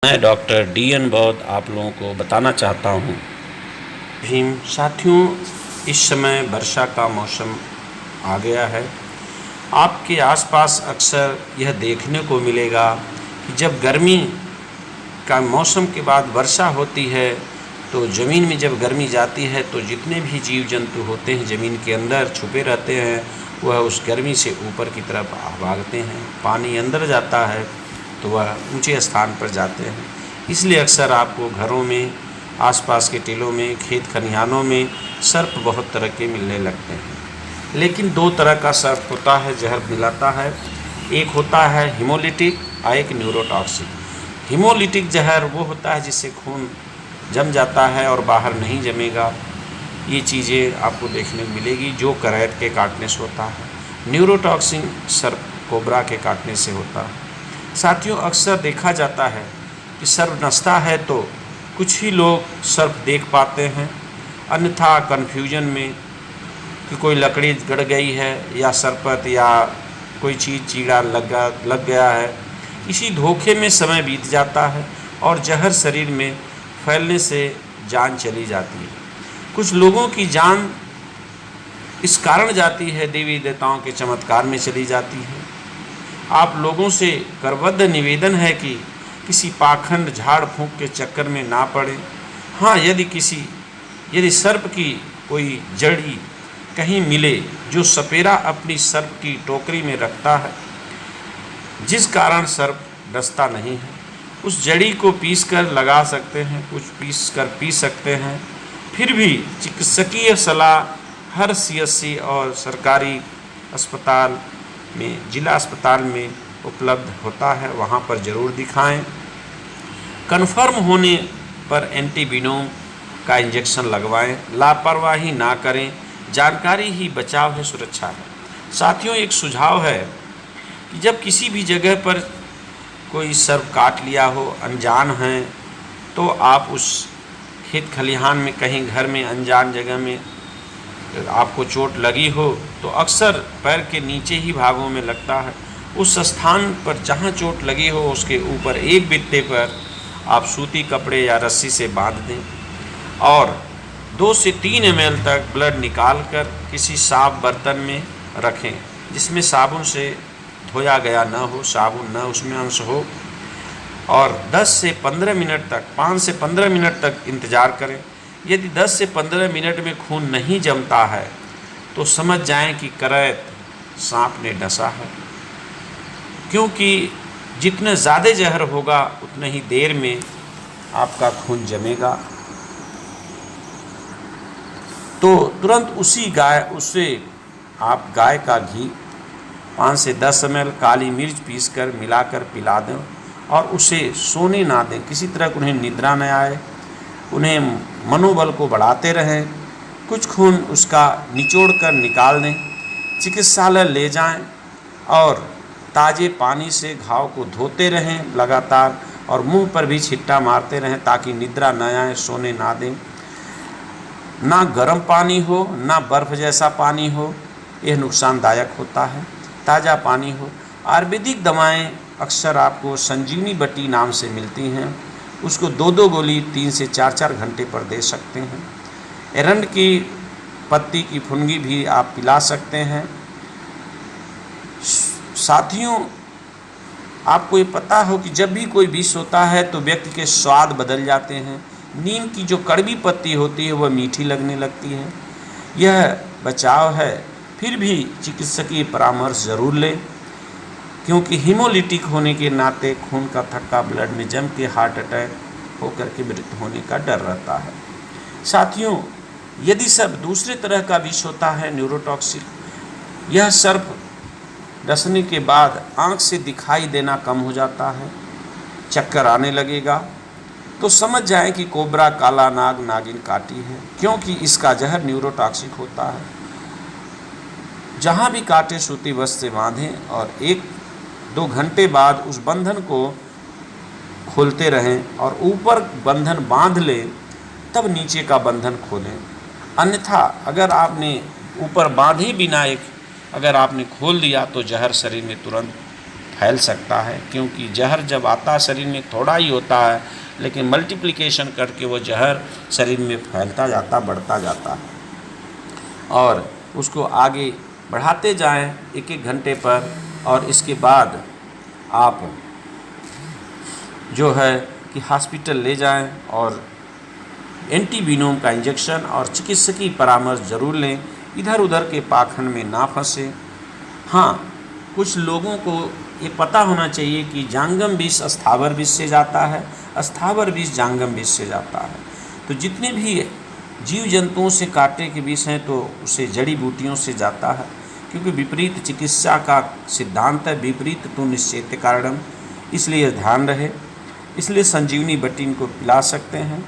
मैं doctor DN. बौद्ध आप लोगों को बताना चाहता हूँ। भीम साथियों, इस समय वर्षा का मौसम आ गया है। आपके आसपास अक्सर यह देखने को मिलेगा कि जब गर्मी का मौसम के बाद वर्षा होती है तो ज़मीन में जब गर्मी जाती है तो जितने भी जीव जंतु होते हैं ज़मीन के अंदर छुपे रहते हैं, वह उस गर्मी से ऊपर की तरफ भागते हैं। पानी अंदर जाता है तो वह ऊंचे स्थान पर जाते हैं। इसलिए अक्सर आपको घरों में, आसपास के टीलों में, खेत खलिहानों में सर्प बहुत तरह के मिलने लगते हैं। लेकिन दो तरह का सर्प होता है, जहर मिलाता है। एक होता है हीमोलिटिक और एक न्यूरोटॉक्सिक। हीमोलिटिक जहर वो होता है जिससे खून जम जाता है और बाहर नहीं जमेगा। ये चीज़ें आपको देखने को मिलेगी जो करैत के काटने से होता है। न्यूरोटॉक्सिक सर्प कोबरा के काटने से होता है। साथियों, अक्सर देखा जाता है कि सर्प नसता है तो कुछ ही लोग सर्प देख पाते हैं, अन्यथा कन्फ्यूजन में कि कोई लकड़ी गड़ गई है या सरपत या कोई चीज़ चीड़ा लग गया है, इसी धोखे में समय बीत जाता है और जहर शरीर में फैलने से जान चली जाती है। कुछ लोगों की जान इस कारण जाती है, देवी देवताओं के चमत्कार में चली जाती है। आप लोगों से करबद्ध निवेदन है कि किसी पाखंड झाड़ फूंक के चक्कर में ना पड़े। हाँ, यदि सर्प की कोई जड़ी कहीं मिले जो सपेरा अपनी सर्प की टोकरी में रखता है, जिस कारण सर्प डसता नहीं है, उस जड़ी को पीस कर लगा सकते हैं, कुछ पीस कर पी सकते हैं। फिर भी चिकित्सकीय सलाह हर सीएससी और सरकारी अस्पताल में, जिला अस्पताल में उपलब्ध होता है, वहाँ पर ज़रूर दिखाएं। कन्फर्म होने पर एंटीविनोम का इंजेक्शन लगवाएं। लापरवाही ना करें, जानकारी ही बचाव है, सुरक्षा है। साथियों, एक सुझाव है कि जब किसी भी जगह पर कोई सर्प काट लिया हो, अनजान हैं, तो आप उस खेत खलिहान में, कहीं घर में, अनजान जगह में आपको चोट लगी हो तो अक्सर पैर के नीचे ही भागों में लगता है। उस स्थान पर जहाँ चोट लगी हो उसके ऊपर एक बित्ते पर आप सूती कपड़े या रस्सी से बांध दें और 2 से 3 ml तक ब्लड निकाल कर किसी साफ बर्तन में रखें जिसमें साबुन से धोया गया न हो, साबुन न उसमें अंश हो, और 10 से 15 मिनट तक, 5 से 15 मिनट तक इंतज़ार करें। यदि 10 से 15 मिनट में खून नहीं जमता है तो समझ जाएं कि करैत सांप ने डसा है, क्योंकि जितना ज़्यादा जहर होगा उतने ही देर में आपका खून जमेगा। तो तुरंत उससे आप गाय का घी 5 से 10 ml काली मिर्च पीसकर मिलाकर पिला दें और उसे सोने ना दें। किसी तरह उन्हें निद्रा न आए, उन्हें मनोबल को बढ़ाते रहें। कुछ खून उसका निचोड़ कर निकाल दें, चिकित्सालय ले जाएं और ताज़े पानी से घाव को धोते रहें लगातार और मुंह पर भी छिट्टा मारते रहें ताकि निद्रा न आए, सोने ना दें। ना गर्म पानी हो, ना बर्फ़ जैसा पानी हो, यह नुकसानदायक होता है। ताज़ा पानी हो। आयुर्वेदिक दवाएं अक्सर आपको संजीवनी बटी नाम से मिलती हैं, उसको 2-2 गोली 3 से 4-4 घंटे पर दे सकते हैं। एरंड की पत्ती की फुनगी भी आप पिला सकते हैं। साथियों, आपको ये पता हो कि जब भी कोई विष होता है तो व्यक्ति के स्वाद बदल जाते हैं। नीम की जो कड़वी पत्ती होती है वह मीठी लगने लगती है। यह बचाव है, फिर भी चिकित्सकीय परामर्श ज़रूर लें, क्योंकि हीमोलिटिक होने के नाते खून का थक्का ब्लड में जम के हार्ट अटैक होकर के मृत्यु होने का डर रहता है। साथियों, यदि सर्प दूसरे तरह का विष होता है, न्यूरोटॉक्सिक, यह सर्प डसने के बाद आँख से दिखाई देना कम हो जाता है, चक्कर आने लगेगा, तो समझ जाएं कि कोबरा, काला नाग, नागिन काटी है, क्योंकि इसका जहर न्यूरोटॉक्सिक होता है। जहाँ भी काटे सूती वस्त्र से बांधें और 1-2 घंटे बाद उस बंधन को खोलते रहें और ऊपर बंधन बांध लें, तब नीचे का बंधन खोलें। अन्यथा अगर आपने ऊपर बांधे बिना अगर आपने खोल दिया तो जहर शरीर में तुरंत फैल सकता है, क्योंकि जहर जब आता है शरीर में थोड़ा ही होता है, लेकिन मल्टीप्लिकेशन करके वो जहर शरीर में फैलता जाता, बढ़ता जाता है। और उसको आगे बढ़ाते जाएं 1-1 घंटे पर, और इसके बाद आप जो है कि हॉस्पिटल ले जाएं और एंटीवीनोम का इंजेक्शन और चिकित्सकीय परामर्श ज़रूर लें। इधर उधर के पाखंड में ना फंसे। हाँ, कुछ लोगों को ये पता होना चाहिए कि जांगम विष स्थावर विष से जाता है, स्थावर विष जांगम विष से जाता है। तो जितने भी जीव जंतुओं से कांटे के विष हैं तो उसे जड़ी बूटियों से जाता है, क्योंकि विपरीत चिकित्सा का सिद्धांत है, विपरीत तो निश्चेत कारणम, इसलिए ध्यान रहे। इसलिए संजीवनी बट्टी इनको पिला सकते हैं।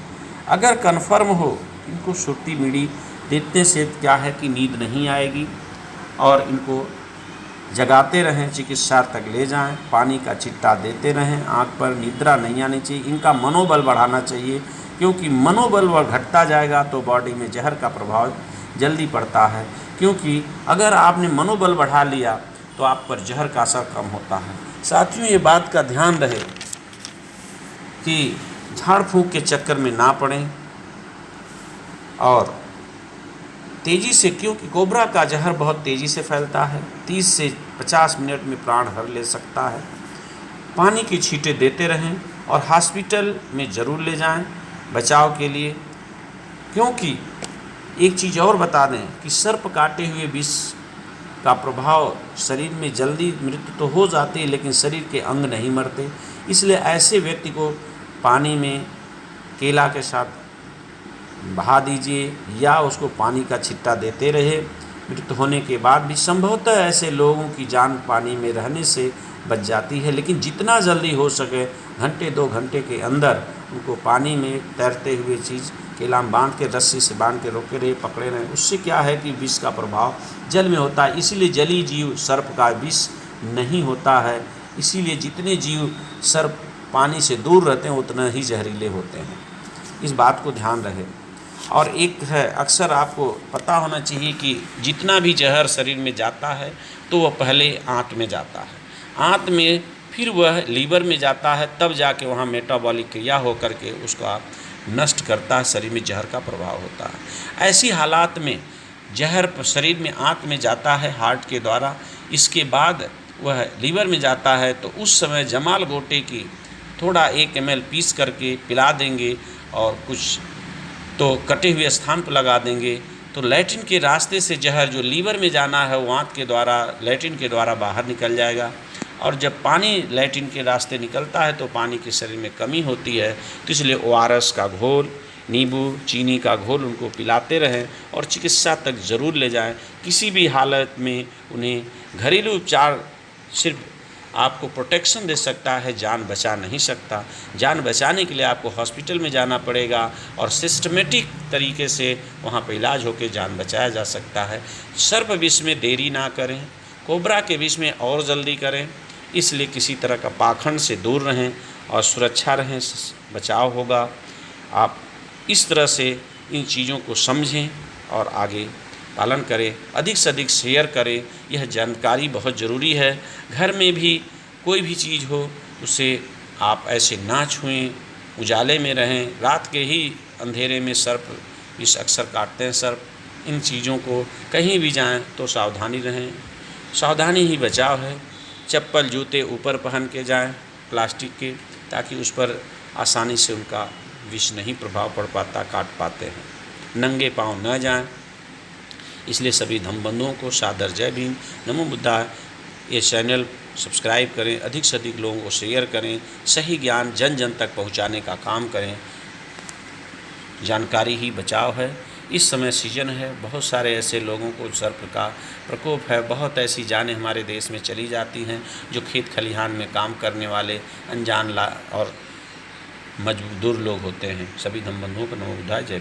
अगर कन्फर्म हो, इनको सुर्ती बीड़ी देने से क्या है कि नींद नहीं आएगी, और इनको जगाते रहें, चिकित्सा तक ले जाएं, पानी का छिट्टा देते रहें, आँख पर निद्रा नहीं आनी चाहिए। इनका मनोबल बढ़ाना चाहिए, क्योंकि मनोबल घटता जाएगा तो बॉडी में जहर का प्रभाव जल्दी पड़ता है, क्योंकि अगर आपने मनोबल बढ़ा लिया तो आप पर जहर का असर कम होता है। साथियों, ये बात का ध्यान रहे कि झाड़ फूंक के चक्कर में ना पड़ें, और तेज़ी से, क्योंकि कोबरा का जहर बहुत तेज़ी से फैलता है, 30 से 50 मिनट में प्राण हर ले सकता है। पानी की छींटे देते रहें और हॉस्पिटल में ज़रूर ले जाएं बचाव के लिए। क्योंकि एक चीज़ और बता दें कि सर्प काटे हुए विष का प्रभाव शरीर में जल्दी मृत्यु तो हो जाती है, लेकिन शरीर के अंग नहीं मरते। इसलिए ऐसे व्यक्ति को पानी में केला के साथ बहा दीजिए, या उसको पानी का छिट्टा देते रहे। मृत्यु होने के बाद भी संभवतः ऐसे लोगों की जान पानी में रहने से बच जाती है, लेकिन जितना जल्दी हो सके घंटे 2 घंटे के अंदर उनको पानी में तैरते हुए चीज़ केला में बांध के, रस्सी से बांध के रोके रहे, पकड़े रहे। उससे क्या है कि विष का प्रभाव जल में होता है, इसीलिए जलीय जीव सर्प का विष नहीं होता है। इसीलिए जितने जीव सर्प पानी से दूर रहते हैं उतना ही जहरीले होते हैं। इस बात को ध्यान रहे। और एक है, अक्सर आपको पता होना चाहिए कि जितना भी जहर शरीर में जाता है तो वह पहले आंत में जाता है, आंत में फिर वह लीवर में जाता है, तब जाके वहाँ मेटाबॉलिक क्रिया होकर के उसका नष्ट करता है, शरीर में जहर का प्रभाव होता है। ऐसी हालात में जहर शरीर में आंत में जाता है हार्ट के द्वारा, इसके बाद वह लीवर में जाता है, तो उस समय जमाल गोटे की थोड़ा 1 ml पीस करके पिला देंगे और कुछ तो कटे हुए स्थान पर लगा देंगे, तो लैट्रिन के रास्ते से जहर जो लीवर में जाना है वो आंत के द्वारा, लैट्रिन के द्वारा बाहर निकल जाएगा। और जब पानी लैट्रिन के रास्ते निकलता है तो पानी के शरीर में कमी होती है, तो इसलिए ORS का घोल, नींबू, चीनी का घोल उनको पिलाते रहें और चिकित्सा तक ज़रूर ले जाएं। किसी भी हालत में उन्हें घरेलू उपचार सिर्फ आपको प्रोटेक्शन दे सकता है, जान बचा नहीं सकता। जान बचाने के लिए आपको हॉस्पिटल में जाना पड़ेगा और सिस्टमेटिक तरीके से वहाँ पर इलाज होकर जान बचाया जा सकता है। सर्प विष में देरी ना करें, कोबरा के विष में और जल्दी करें। इसलिए किसी तरह का पाखंड से दूर रहें और सुरक्षा रहें, बचाव होगा। आप इस तरह से इन चीज़ों को समझें और आगे पालन करें, अधिक से अधिक शेयर करें। यह जानकारी बहुत ज़रूरी है। घर में भी कोई भी चीज़ हो उसे आप ऐसे ना छुएं, उजाले में रहें। रात के ही अंधेरे में सर्प विष अक्सर काटते हैं सर्प। इन चीज़ों को कहीं भी जाएं तो सावधानी रहें, सावधानी ही बचाव है। चप्पल जूते ऊपर पहन के जाएं प्लास्टिक के, ताकि उस पर आसानी से उनका विष नहीं प्रभाव पड़ पाता, काट पाते हैं। नंगे पाँव न जाएं। इसलिए सभी धम्म बंधुओं को सादर जय भीम, नमो बुद्धाय। ये चैनल सब्सक्राइब करें, अधिक से अधिक लोगों को शेयर करें, सही ज्ञान जन जन तक पहुंचाने का काम करें। जानकारी ही बचाव है। इस समय सीजन है, बहुत सारे ऐसे लोगों को सर्प का प्रकोप है। बहुत ऐसी जानें हमारे देश में चली जाती हैं जो खेत खलिहान में काम करने वाले अनजान और मजदूर लोग होते हैं। सभी धम्म बंधुओं को नमो बुद्धाय, जय भीम।